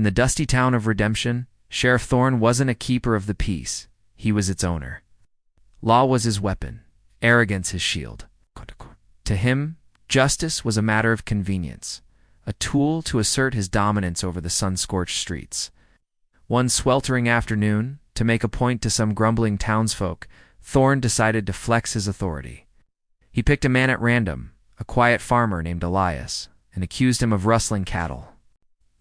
In the dusty town of Redemption, Sheriff Thorne wasn't a keeper of the peace. He was its owner. Law was his weapon, arrogance his shield. To him, justice was a matter of convenience, a tool to assert his dominance over the sun-scorched streets. One sweltering afternoon, to make a point to some grumbling townsfolk, Thorne decided to flex his authority. He picked a man at random, a quiet farmer named Elias, and accused him of rustling cattle.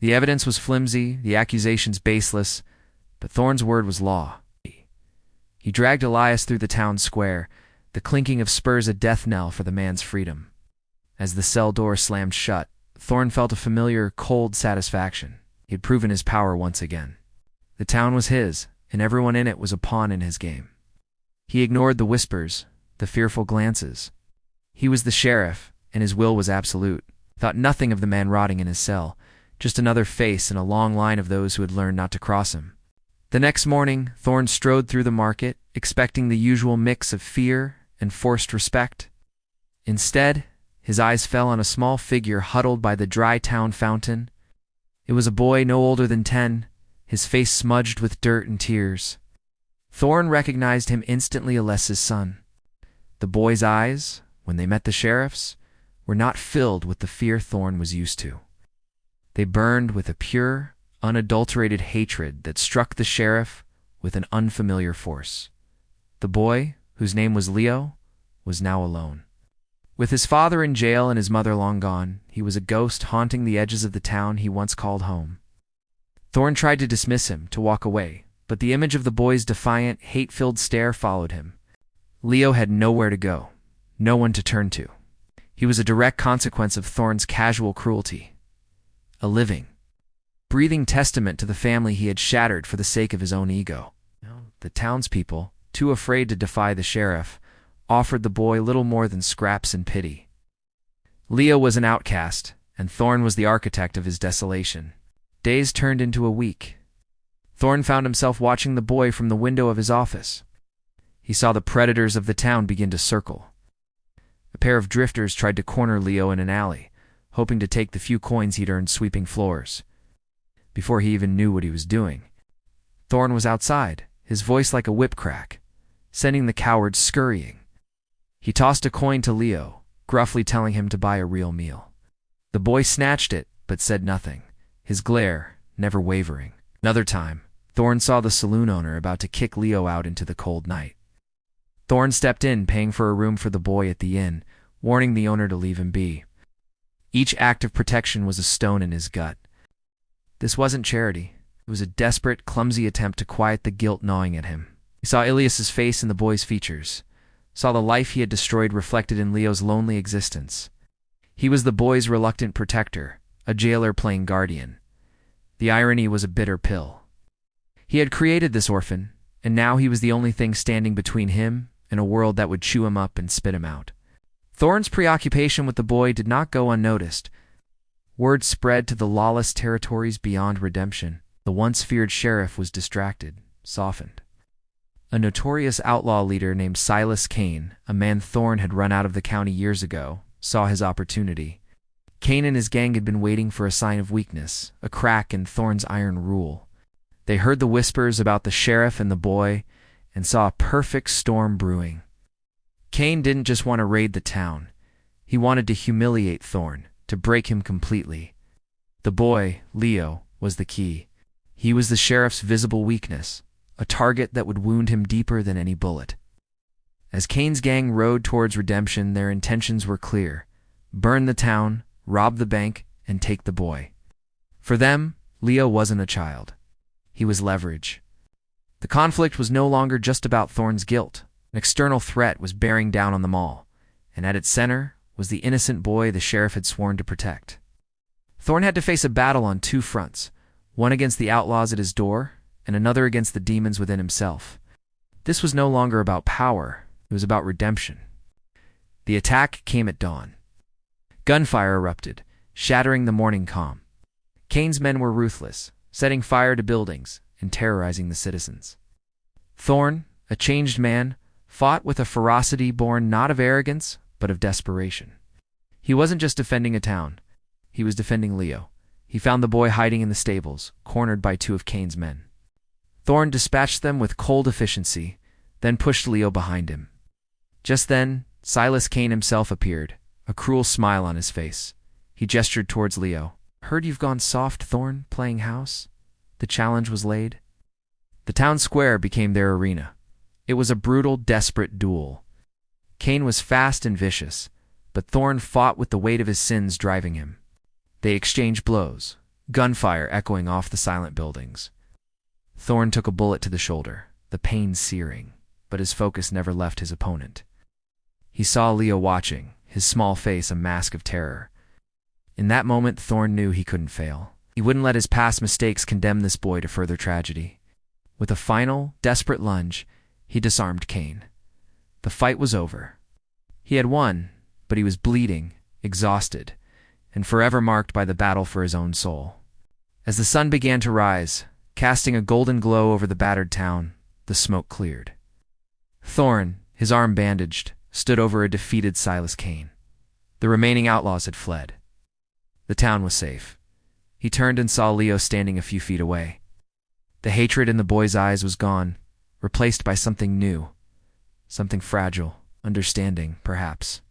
The evidence was flimsy, the accusations baseless, but Thorne's word was law. He dragged Elias through the town square, the clinking of spurs a death knell for the man's freedom. As the cell door slammed shut, Thorne felt a familiar, cold satisfaction. He had proven his power once again. The town was his, and everyone in it was a pawn in his game. He ignored the whispers, the fearful glances. He was the sheriff, and his will was absolute. Thought nothing of the man rotting in his cell, just another face in a long line of those who had learned not to cross him. The next morning, Thorne strode through the market, expecting the usual mix of fear and forced respect. Instead, his eyes fell on a small figure huddled by the dry town fountain. It was a boy no older than 10, his face smudged with dirt and tears. Thorne recognized him instantly as his son. The boy's eyes, when they met the sheriff's, were not filled with the fear Thorne was used to. They burned with a pure, unadulterated hatred that struck the sheriff with an unfamiliar force. The boy, whose name was Leo, was now alone. With his father in jail and his mother long gone, he was a ghost haunting the edges of the town he once called home. Thorne tried to dismiss him, to walk away, but the image of the boy's defiant, hate-filled stare followed him. Leo had nowhere to go, no one to turn to. He was a direct consequence of Thorne's casual cruelty. A living, breathing testament to the family he had shattered for the sake of his own ego. The townspeople, too afraid to defy the sheriff, offered the boy little more than scraps and pity. Leo was an outcast, and Thorne was the architect of his desolation. Days turned into a week. Thorne found himself watching the boy from the window of his office. He saw the predators of the town begin to circle. A pair of drifters tried to corner Leo in an alley, hoping to take the few coins he'd earned sweeping floors. Before he even knew what he was doing, Thorne was outside, his voice like a whip crack, sending the cowards scurrying. He tossed a coin to Leo, gruffly telling him to buy a real meal. The boy snatched it, but said nothing, his glare never wavering. Another time, Thorne saw the saloon owner about to kick Leo out into the cold night. Thorne stepped in, paying for a room for the boy at the inn, warning the owner to leave him be. Each act of protection was a stone in his gut. This wasn't charity. It was a desperate, clumsy attempt to quiet the guilt gnawing at him. He saw Ilias's face in the boy's features, saw the life he had destroyed reflected in Leo's lonely existence. He was the boy's reluctant protector, a jailer playing guardian. The irony was a bitter pill. He had created this orphan, and now he was the only thing standing between him and a world that would chew him up and spit him out. Thorne's preoccupation with the boy did not go unnoticed. Word spread to the lawless territories beyond Redemption. The once feared sheriff was distracted, softened. A notorious outlaw leader named Silas Kane, a man Thorne had run out of the county years ago, saw his opportunity. Kane and his gang had been waiting for a sign of weakness, a crack in Thorne's iron rule. They heard the whispers about the sheriff and the boy, and saw a perfect storm brewing. Kane didn't just want to raid the town. He wanted to humiliate Thorne, to break him completely. The boy, Leo, was the key. He was the sheriff's visible weakness, a target that would wound him deeper than any bullet. As Kane's gang rode towards Redemption, their intentions were clear: burn the town, rob the bank, and take the boy. For them, Leo wasn't a child. He was leverage. The conflict was no longer just about Thorne's guilt. An external threat was bearing down on them all, and at its center was the innocent boy the sheriff had sworn to protect. Thorne had to face a battle on two fronts, one against the outlaws at his door, and another against the demons within himself. This was no longer about power, it was about redemption. The attack came at dawn. Gunfire erupted, shattering the morning calm. Kane's men were ruthless, setting fire to buildings and terrorizing the citizens. Thorne, a changed man, fought with a ferocity born not of arrogance, but of desperation. He wasn't just defending a town. He was defending Leo, He found the boy hiding in the stables, cornered by two of Kane's men. Thorn dispatched them with cold efficiency, then pushed Leo behind him. Just then, Silas Kane himself appeared, a cruel smile on his face. He gestured towards Leo. "Heard you've gone soft, Thorn, playing house?" The challenge was laid. The town square became their arena. It was a brutal, desperate duel. Kane was fast and vicious, but Thorn fought with the weight of his sins driving him. They exchanged blows, gunfire echoing off the silent buildings. Thorn took a bullet to the shoulder, the pain searing, but his focus never left his opponent. He saw Leo watching, his small face a mask of terror. In that moment, Thorn knew he couldn't fail. He wouldn't let his past mistakes condemn this boy to further tragedy. With a final, desperate lunge, he disarmed Kane. The fight was over. He had won, but he was bleeding, exhausted, and forever marked by the battle for his own soul. As the sun began to rise, casting a golden glow over the battered town, the smoke cleared. Thorn, his arm bandaged, stood over a defeated Silas Kane. The remaining outlaws had fled. The town was safe. He turned and saw Leo standing a few feet away. The hatred in the boy's eyes was gone, replaced by something new, something fragile, understanding, perhaps.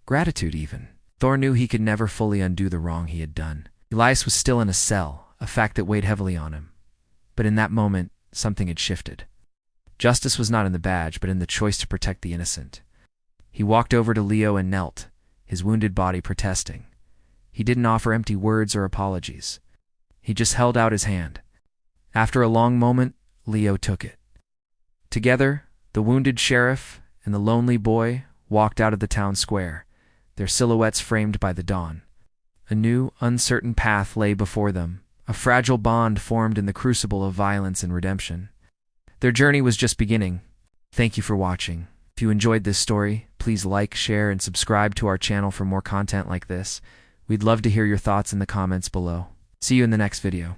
Gratitude, even. Thorn knew he could never fully undo the wrong he had done. Elias was still in a cell, a fact that weighed heavily on him. But in that moment, something had shifted. Justice was not in the badge, but in the choice to protect the innocent. He walked over to Leo and knelt, his wounded body protesting. He didn't offer empty words or apologies. He just held out his hand. After a long moment, Leo took it. Together, the wounded sheriff and the lonely boy walked out of the town square, their silhouettes framed by the dawn. A new, uncertain path lay before them, a fragile bond formed in the crucible of violence and redemption. Their journey was just beginning. Thank you for watching. If you enjoyed this story, please like, share, and subscribe to our channel for more content like this. We'd love to hear your thoughts in the comments below. See you in the next video.